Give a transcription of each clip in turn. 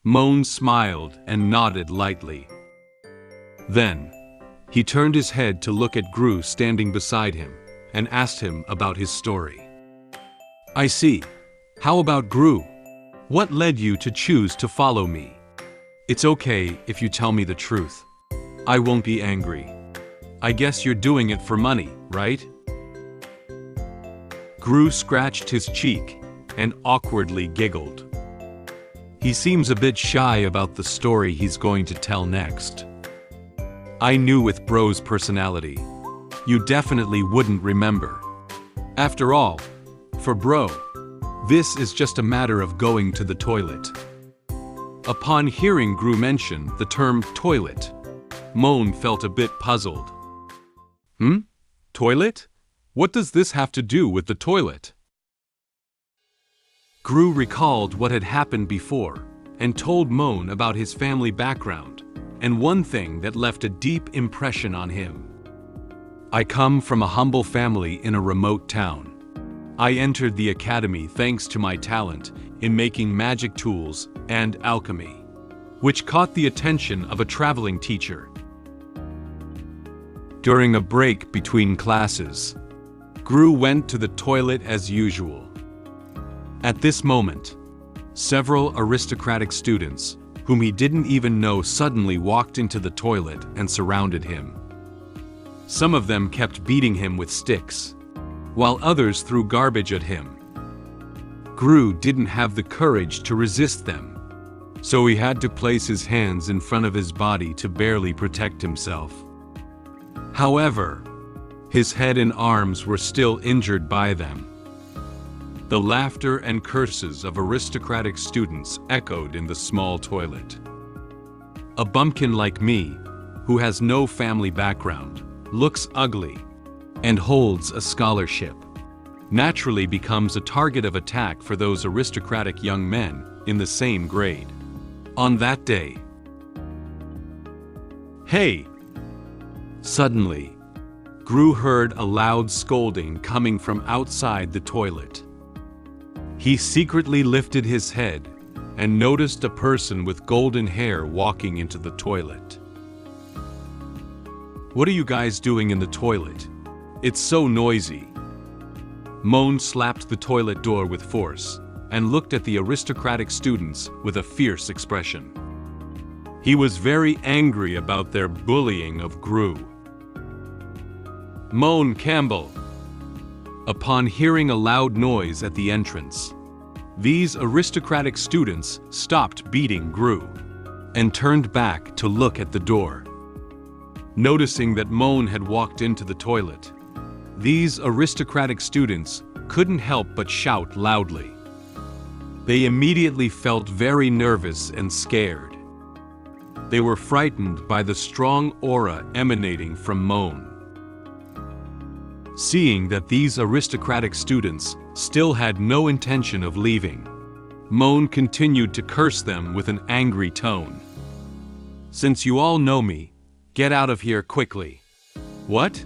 Moan smiled and nodded lightly. Then, he turned his head to look at Gru standing beside him and asked him about his story. I see. How about Gru? What led you to choose to follow me? It's okay if you tell me the truth. I won't be angry. I guess you're doing it for money, right? Gru scratched his cheek and awkwardly giggled. He seems a bit shy about the story he's going to tell next. I knew with Bro's personality, you definitely wouldn't remember. After all, for Bro, this is just a matter of going to the toilet. Upon hearing Gru mention the term toilet, Moan felt a bit puzzled. Toilet? What does this have to do with the toilet? Gru recalled what had happened before and told Moan about his family background and one thing that left a deep impression on him. I come from a humble family in a remote town. I entered the academy thanks to my talent in making magic tools and alchemy, which caught the attention of a traveling teacher. During a break between classes, Gru went to the toilet as usual. At this moment, several aristocratic students, whom he didn't even know, suddenly walked into the toilet and surrounded him. Some of them kept beating him with sticks, while others threw garbage at him. Gru didn't have the courage to resist them, so he had to place his hands in front of his body to barely protect himself. However, his head and arms were still injured by them. The laughter and curses of aristocratic students echoed in the small toilet. A bumpkin like me, who has no family background, looks ugly, and holds a scholarship, naturally becomes a target of attack for those aristocratic young men in the same grade. On that day, "Hey!" Suddenly, Gru heard a loud scolding coming from outside the toilet. He secretly lifted his head and noticed a person with golden hair walking into the toilet. "What are you guys doing in the toilet? It's so noisy." Moan slapped the toilet door with force and looked at the aristocratic students with a fierce expression. He was very angry about their bullying of Gru. "Moan Campbell." Upon hearing a loud noise at the entrance, these aristocratic students stopped beating Gru and turned back to look at the door. Noticing that Moan had walked into the toilet, these aristocratic students couldn't help but shout loudly. They immediately felt very nervous and scared. They were frightened by the strong aura emanating from Moan. Seeing that these aristocratic students still had no intention of leaving, Moan continued to curse them with an angry tone. "Since you all know me, get out of here quickly." "What?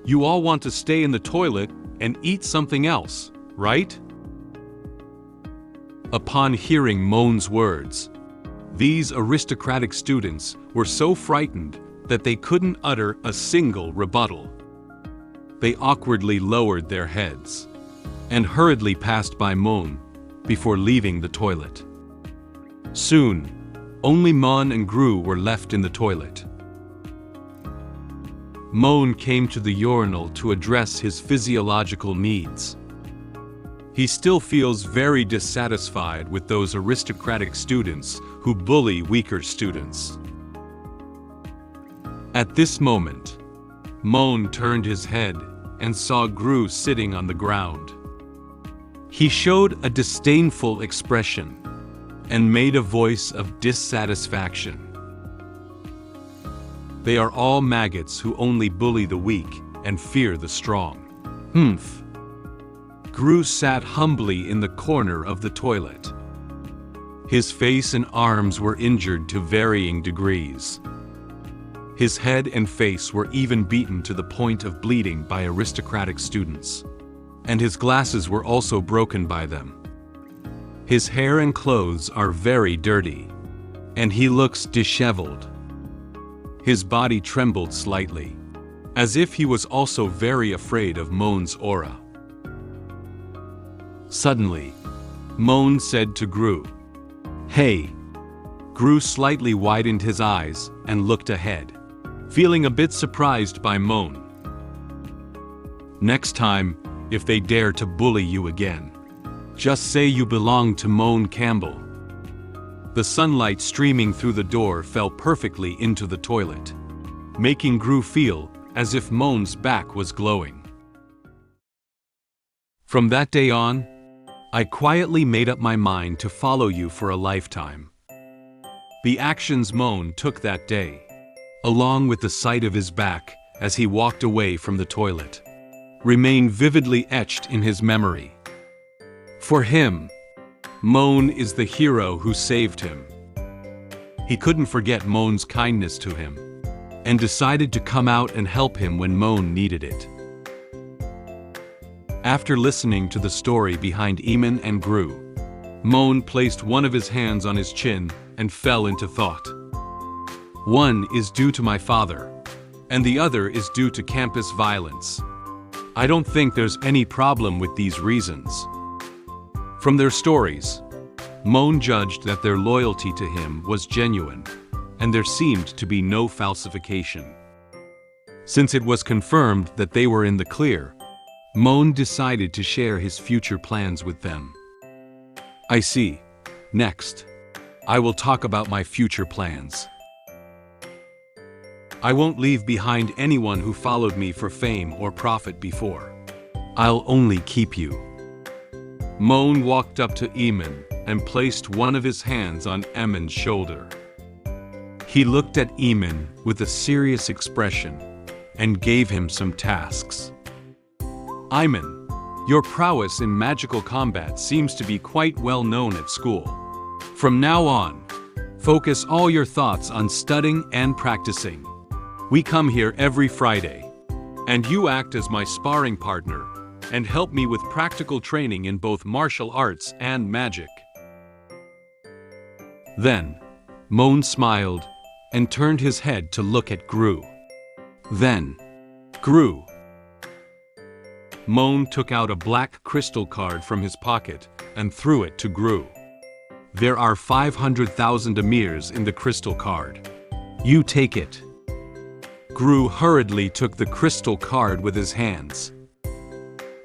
You all want to stay in the toilet and eat something else, right?" Upon hearing Moan's words, these aristocratic students were so frightened that they couldn't utter a single rebuttal. They awkwardly lowered their heads and hurriedly passed by Moan before leaving the toilet. Soon, only Moan and Gru were left in the toilet. Moan came to the urinal to address his physiological needs. He still feels very dissatisfied with those aristocratic students who bully weaker students. At this moment, Moan turned his head and saw Gru sitting on the ground. He showed a disdainful expression and made a voice of dissatisfaction. "They are all maggots who only bully the weak and fear the strong." Humph. Gru sat humbly in the corner of the toilet. His face and arms were injured to varying degrees. His head and face were even beaten to the point of bleeding by aristocratic students, and his glasses were also broken by them. His hair and clothes are very dirty, and he looks disheveled. His body trembled slightly, as if he was also very afraid of Moan's aura. Suddenly, Moan said to Gru, "Hey." Gru slightly widened his eyes and looked ahead, feeling a bit surprised by Moan. "Next time, if they dare to bully you again, just say you belong to Moan Campbell." The sunlight streaming through the door fell perfectly into the toilet, making Gru feel as if Moan's back was glowing. From that day on, I quietly made up my mind to follow you for a lifetime. The actions Moan took that day, along with the sight of his back as he walked away from the toilet, remain vividly etched in his memory. For him, Moan is the hero who saved him. He couldn't forget Moan's kindness to him, and decided to come out and help him when Moan needed it. After listening to the story behind Eamon and Gru, Moan placed one of his hands on his chin and fell into thought. One is due to my father, and the other is due to campus violence. I don't think there's any problem with these reasons. From their stories, Moan judged that their loyalty to him was genuine, and there seemed to be no falsification. Since it was confirmed that they were in the clear, Moan decided to share his future plans with them. I see. Next, I will talk about my future plans. I won't leave behind anyone who followed me for fame or profit before. I'll only keep you. Moan walked up to Eamon and placed one of his hands on Eamon's shoulder. He looked at Eamon with a serious expression and gave him some tasks. Eamon, your prowess in magical combat seems to be quite well known at school. From now on, focus all your thoughts on studying and practicing. We come here every Friday, and you act as my sparring partner and help me with practical training in both martial arts and magic. Then, Moan smiled and turned his head to look at Gru. Then, Gru. Moan took out a black crystal card from his pocket and threw it to Gru. There are 500,000 emirs in the crystal card. You take it. Gru hurriedly took the crystal card with his hands.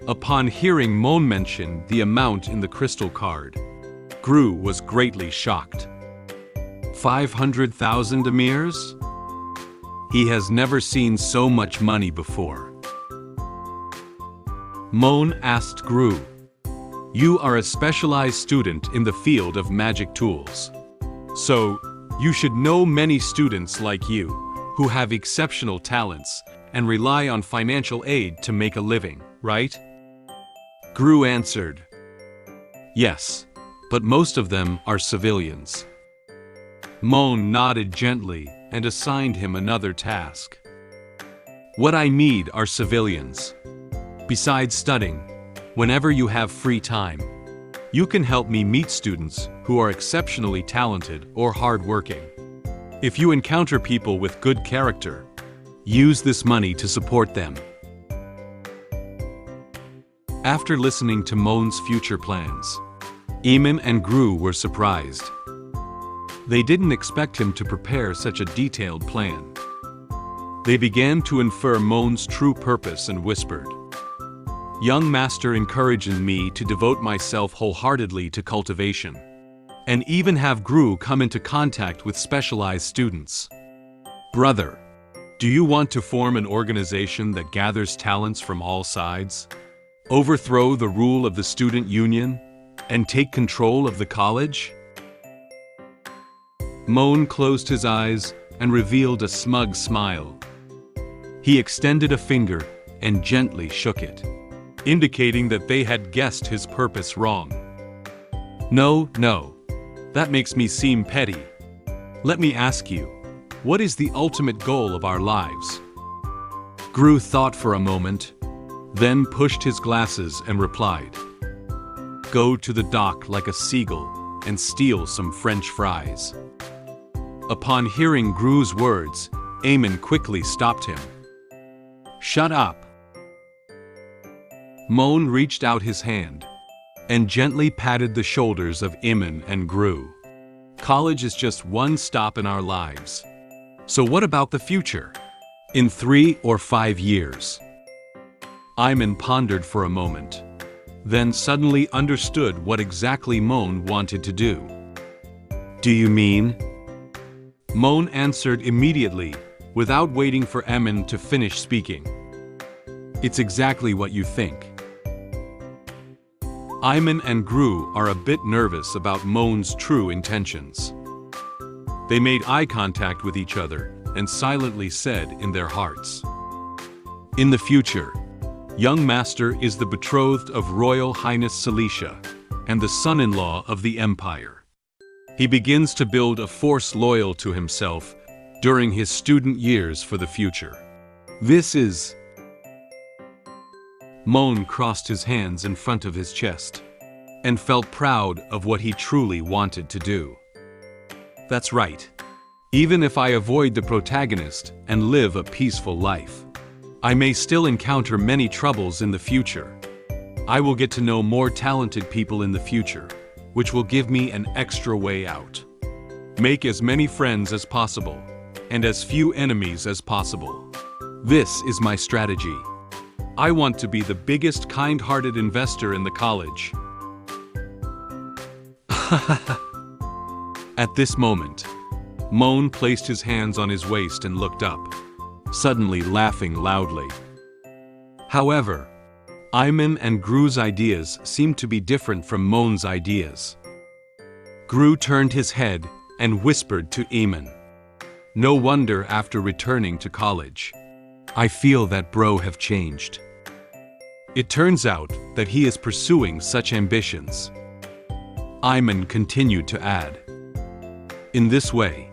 Upon hearing Moan mention the amount in the crystal card, Gru was greatly shocked. 500,000 emirs? He has never seen so much money before. Moan asked Gru, "You are a specialized student in the field of magic tools. So, you should know many students like you, who have exceptional talents and rely on financial aid to make a living, right?" Gru answered, "Yes, but most of them are civilians." Moan nodded gently and assigned him another task. "What I need are civilians. Besides studying, whenever you have free time, you can help me meet students who are exceptionally talented or hardworking. If you encounter people with good character, use this money to support them." After listening to Moan's future plans, Eamon and Gru were surprised. They didn't expect him to prepare such a detailed plan. They began to infer Moan's true purpose and whispered, "Young master encouraging me to devote myself wholeheartedly to cultivation, and even have Gru come into contact with specialized students. Brother, do you want to form an organization that gathers talents from all sides, overthrow the rule of the student union, and take control of the college?" Moan closed his eyes and revealed a smug smile. He extended a finger and gently shook it, indicating that they had guessed his purpose wrong. No, that makes me seem petty. Let me ask you, what is the ultimate goal of our lives?" Gru thought for a moment, then pushed his glasses and replied, "Go to the dock like a seagull and steal some French fries." Upon hearing Gru's words, Aemon quickly stopped him. "Shut up." Moan reached out his hand and gently patted the shoulders of Aemon and Gru. "College is just one stop in our lives. So what about the future? In 3 or 5 years?" Aemon pondered for a moment, then suddenly understood what exactly Moan wanted to do. "Do you mean?" Moan answered immediately, without waiting for Aemon to finish speaking. "It's exactly what you think." Aemon and Gru are a bit nervous about Moan's true intentions. They made eye contact with each other and silently said in their hearts, "In the future, young master is the betrothed of Royal Highness Celicia and the son-in-law of the Empire. He begins to build a force loyal to himself during his student years for the future. This is..." Moan crossed his hands in front of his chest and felt proud of what he truly wanted to do. "That's right. Even if I avoid the protagonist and live a peaceful life, I may still encounter many troubles in the future. I will get to know more talented people in the future, which will give me an extra way out. Make as many friends as possible, and as few enemies as possible. This is my strategy. I want to be the biggest kind-hearted investor in the college." At this moment, Moan placed his hands on his waist and looked up, suddenly laughing loudly. However, Aemon and Gru's ideas seemed to be different from Moan's ideas. Gru turned his head and whispered to Aemon, "No wonder after returning to college, I feel that bro have changed. It turns out that he is pursuing such ambitions." Aemon continued to add, "In this way,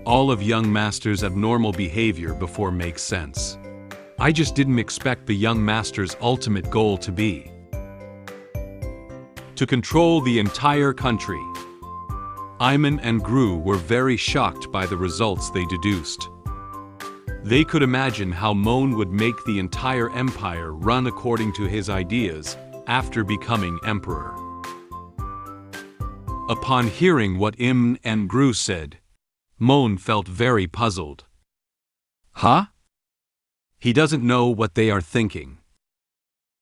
all of young master's abnormal behavior before makes sense. I just didn't expect the young master's ultimate goal to be to control the entire country." Aemon and Gru were very shocked by the results they deduced. They could imagine how Moan would make the entire empire run according to his ideas after becoming emperor. Upon hearing what Aemon and Gru said, Moan felt very puzzled. Huh? He doesn't know what they are thinking.